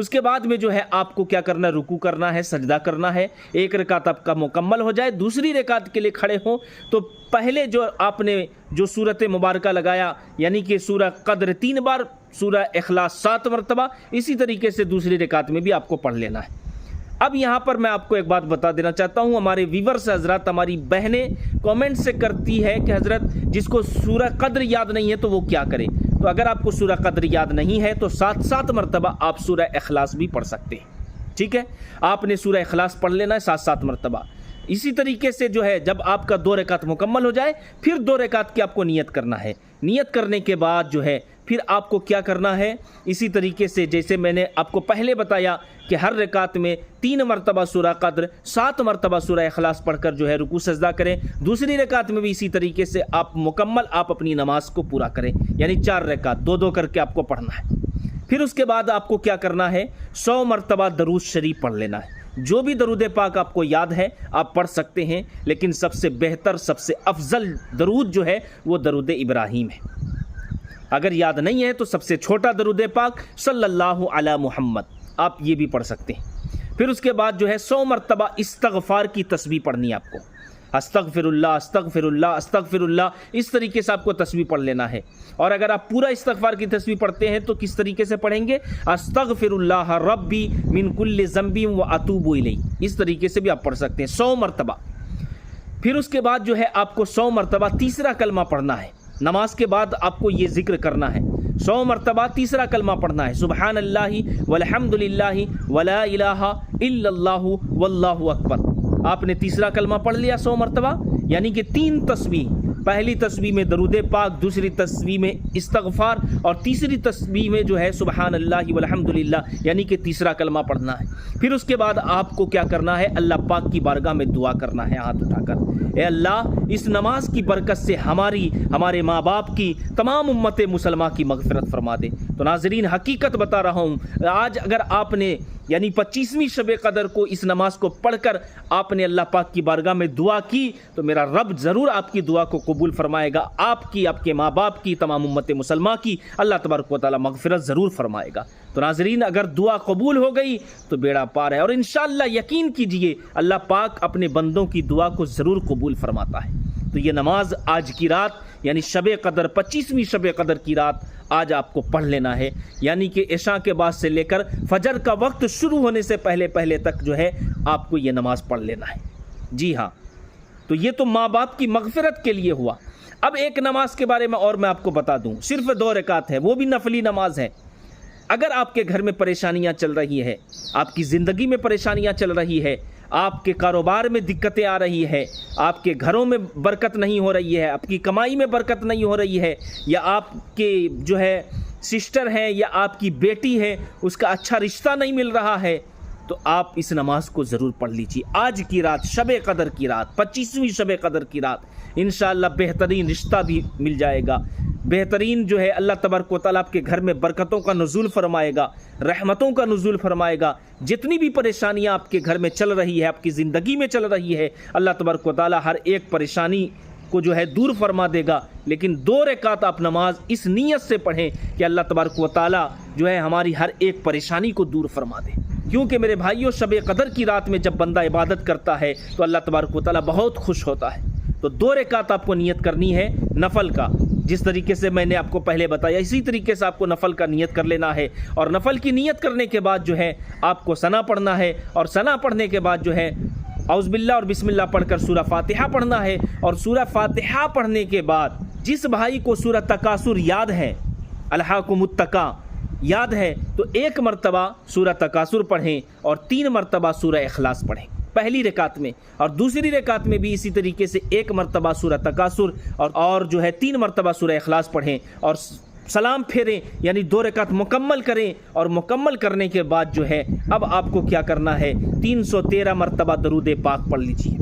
اس کے بعد میں جو ہے آپ کو کیا کرنا ہے، رکوع کرنا ہے، سجدہ کرنا ہے۔ ایک رکعت آپ کا مکمل ہو جائے، دوسری رکعت کے لیے کھڑے ہوں تو پہلے جو آپ نے جو سورت مبارکہ لگایا یعنی کہ سورہ قدر 3 بار، سورہ اخلاص 7 مرتبہ، اسی طریقے سے دوسری رکعت میں بھی آپ کو پڑھ لینا ہے۔ اب یہاں پر میں آپ کو ایک بات بتا دینا چاہتا ہوں، ہمارے ویورز حضرات، ہماری بہنیں کامنٹ سے کرتی ہے کہ حضرت جس کو سورہ قدر یاد نہیں ہے تو وہ کیا کرے؟ تو اگر آپ کو سورہ قدر یاد نہیں ہے تو 7 مرتبہ آپ سورہ اخلاص بھی پڑھ سکتے ہیں، ٹھیک ہے؟ آپ نے سورہ اخلاص پڑھ لینا ہے 7 مرتبہ۔ اسی طریقے سے جو ہے جب آپ کا 2 رکعت مکمل ہو جائے پھر 2 رکعت کی آپ کو نیت کرنا ہے۔ نیت کرنے کے بعد جو ہے پھر آپ کو کیا کرنا ہے، اسی طریقے سے جیسے میں نے آپ کو پہلے بتایا کہ ہر رکعت میں 3 مرتبہ سورہ قدر، 7 مرتبہ سورہ اخلاص پڑھ کر جو ہے رکوع سجدہ کریں۔ دوسری رکعت میں بھی اسی طریقے سے آپ مکمل آپ اپنی نماز کو پورا کریں، یعنی 4 رکعت 2 کر کے آپ کو پڑھنا ہے۔ پھر اس کے بعد آپ کو کیا کرنا ہے، 100 مرتبہ درود شریف پڑھ لینا ہے۔ جو بھی درود پاک آپ کو یاد ہے آپ پڑھ سکتے ہیں، لیکن سب سے بہتر، سب سے افضل درود جو ہے وہ درود ابراہیم ہے۔ اگر یاد نہیں ہے تو سب سے چھوٹا درود پاک صلی اللہ علی محمد، آپ یہ بھی پڑھ سکتے ہیں۔ پھر اس کے بعد جو ہے 100 مرتبہ استغفار کی تسبیح پڑھنی ہے آپ کو، استغفر اللہ استغفر اللہ استغفر اللہ، اس طریقے سے آپ کو تسبیح پڑھ لینا ہے۔ اور اگر آپ پورا استغفار کی تسبیح پڑھتے ہیں تو کس طریقے سے پڑھیں گے، استغفر اللہ ربی من کل ذنب و اتوب الیہ، اس طریقے سے بھی آپ پڑھ سکتے ہیں 100 مرتبہ۔ پھر اس کے بعد جو ہے آپ کو 100 مرتبہ تیسرا کلمہ پڑھنا ہے۔ نماز کے بعد آپ کو یہ ذکر کرنا ہے، 100 مرتبہ تیسرا کلمہ پڑھنا ہے، سبحان اللہ والحمد للہ ولا الہ الا اللہ واللہ اکبر۔ آپ نے تیسرا کلمہ پڑھ لیا 100 مرتبہ، یعنی کہ 3 تسبیح، پہلی تسبیح میں درود پاک، دوسری تسبیح میں استغفار، اور تیسری تسبیح میں جو ہے سبحان اللہ والحمد للہ، یعنی کہ تیسرا کلمہ پڑھنا ہے۔ پھر اس کے بعد آپ کو کیا کرنا ہے، اللہ پاک کی بارگاہ میں دعا کرنا ہے ہاتھ اٹھا کر، اے اللہ اس نماز کی برکت سے ہمارے ماں باپ کی، تمام امت مسلمہ کی مغفرت فرما دے۔ تو ناظرین حقیقت بتا رہا ہوں، آج اگر آپ نے یعنی 25ویں شب قدر کو اس نماز کو پڑھ کر آپ نے اللہ پاک کی بارگاہ میں دعا کی تو میرا رب ضرور آپ کی دعا کو قبول فرمائے گا، آپ کی، آپ کے ماں باپ کی، تمام امت مسلمہ کی اللہ تبارک و تعالی مغفرت ضرور فرمائے گا۔ تو ناظرین اگر دعا قبول ہو گئی تو بیڑا پار ہے، اور انشاءاللہ یقین کیجئے اللہ پاک اپنے بندوں کی دعا کو ضرور قبول فرماتا ہے۔ تو یہ نماز آج کی رات یعنی شب قدر 25ویں شب قدر کی رات آج آپ کو پڑھ لینا ہے، یعنی کہ عشاء کے بعد سے لے کر فجر کا وقت شروع ہونے سے پہلے تک جو ہے آپ کو یہ نماز پڑھ لینا ہے۔ جی ہاں، تو یہ تو ماں باپ کی مغفرت کے لیے ہوا۔ اب ایک نماز کے بارے میں اور میں آپ کو بتا دوں، صرف 2 رکعت ہے، وہ بھی نفلی نماز ہے۔ اگر آپ کے گھر میں پریشانیاں چل رہی ہے، آپ کی زندگی میں پریشانیاں چل رہی ہے، آپ کے کاروبار میں دقتیں آ رہی ہے، آپ کے گھروں میں برکت نہیں ہو رہی ہے، آپ کی کمائی میں برکت نہیں ہو رہی ہے، یا آپ کے جو ہے سسٹر ہیں یا آپ کی بیٹی ہے اس کا اچھا رشتہ نہیں مل رہا ہے، تو آپ اس نماز کو ضرور پڑھ لیجیے۔ آج کی رات شب قدر کی رات، 25ویں شب قدر کی رات، انشاءاللہ بہترین رشتہ بھی مل جائے گا، بہترین جو ہے اللہ تبارک و تعالیٰ آپ کے گھر میں برکتوں کا نزول فرمائے گا، رحمتوں کا نزول فرمائے گا۔ جتنی بھی پریشانیاں آپ کے گھر میں چل رہی ہے، آپ کی زندگی میں چل رہی ہے، اللہ تبارک و تعالیٰ ہر ایک پریشانی کو جو ہے دور فرما دے گا۔ لیکن 2 رکعت آپ نماز اس نیت سے پڑھیں کہ اللہ تبارک و تعالیٰ جو ہے ہماری ہر ایک پریشانی کو دور فرما دے، کیونکہ میرے بھائیوں شب قدر کی رات میں جب بندہ عبادت کرتا ہے تو اللہ تبارک و تعالیٰ بہت خوش ہوتا ہے۔ تو 2 رکعت آپ کو نیت کرنی ہے نفل کا، جس طریقے سے میں نے آپ کو پہلے بتایا اسی طریقے سے آپ کو نفل کا نیت کر لینا ہے، اور نفل کی نیت کرنے کے بعد جو ہے آپ کو ثنا پڑھنا ہے، اور ثنا پڑھنے کے بعد جو ہے اعوذ باللہ اور بسم اللہ پڑھ کر سورہ فاتحہ پڑھنا ہے، اور سورہ فاتحہ پڑھنے کے بعد جس بھائی کو سورہ تکاثر یاد ہے، الہاکم التکاثر یاد ہے، تو 1 مرتبہ سورہ تکاثر پڑھیں اور 3 مرتبہ سورہ اخلاص پڑھیں پہلی رکعت میں، اور دوسری رکعت میں بھی اسی طریقے سے 1 مرتبہ سورہ تکاثر اور جو ہے 3 مرتبہ سورہ اخلاص پڑھیں، اور سلام پھیریں، یعنی 2 رکعت مکمل کریں، اور مکمل کرنے کے بعد جو ہے اب آپ کو کیا کرنا ہے، 313 مرتبہ درود پاک پڑھ لیجیے۔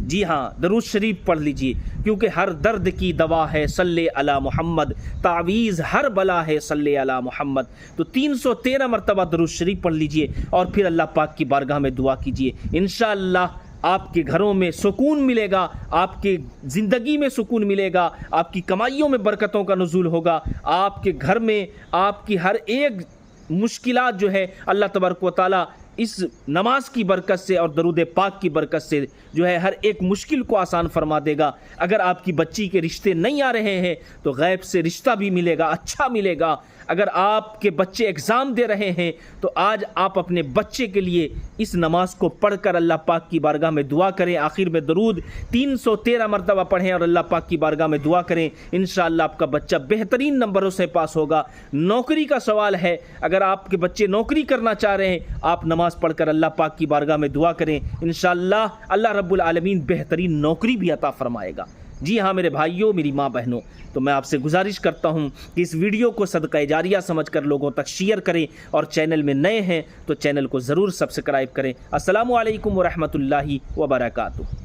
جی ہاں، درود شریف پڑھ لیجیے، کیونکہ ہر درد کی دوا ہے صلی علی محمد، تعویذ ہر بلا ہے صلی علی محمد۔ تو 313 مرتبہ درود شریف پڑھ لیجیے، اور پھر اللہ پاک کی بارگاہ میں دعا کیجیے۔ انشاءاللہ آپ کے گھروں میں سکون ملے گا، آپ کے زندگی میں سکون ملے گا، آپ کی کمائیوں میں برکتوں کا نزول ہوگا، آپ کے گھر میں آپ کی ہر ایک مشکلات جو ہے اللہ تبارک و تعالیٰ اس نماز کی برکت سے اور درود پاک کی برکت سے جو ہے ہر ایک مشکل کو آسان فرما دے گا۔ اگر آپ کی بچی کے رشتے نہیں آ رہے ہیں تو غیب سے رشتہ بھی ملے گا، اچھا ملے گا۔ اگر آپ کے بچے ایگزام دے رہے ہیں تو آج آپ اپنے بچے کے لیے اس نماز کو پڑھ کر اللہ پاک کی بارگاہ میں دعا کریں، آخر میں درود 313 مرتبہ پڑھیں اور اللہ پاک کی بارگاہ میں دعا کریں، انشاءاللہ آپ کا بچہ بہترین نمبروں سے پاس ہوگا۔ نوکری کا سوال ہے، اگر آپ کے بچے نوکری کرنا چاہ رہے ہیں، آپ نماز پڑھ کر اللہ پاک کی بارگاہ میں دعا کریں، انشاءاللہ اللہ رب العالمین بہترین نوکری بھی عطا فرمائے گا۔ جی ہاں میرے بھائیوں، میری ماں بہنوں، تو میں آپ سے گزارش کرتا ہوں کہ اس ویڈیو کو صدقہ جاریہ سمجھ کر لوگوں تک شیئر کریں، اور چینل میں نئے ہیں تو چینل کو ضرور سبسکرائب کریں۔ السلام علیکم ورحمۃ اللہ وبرکاتہ۔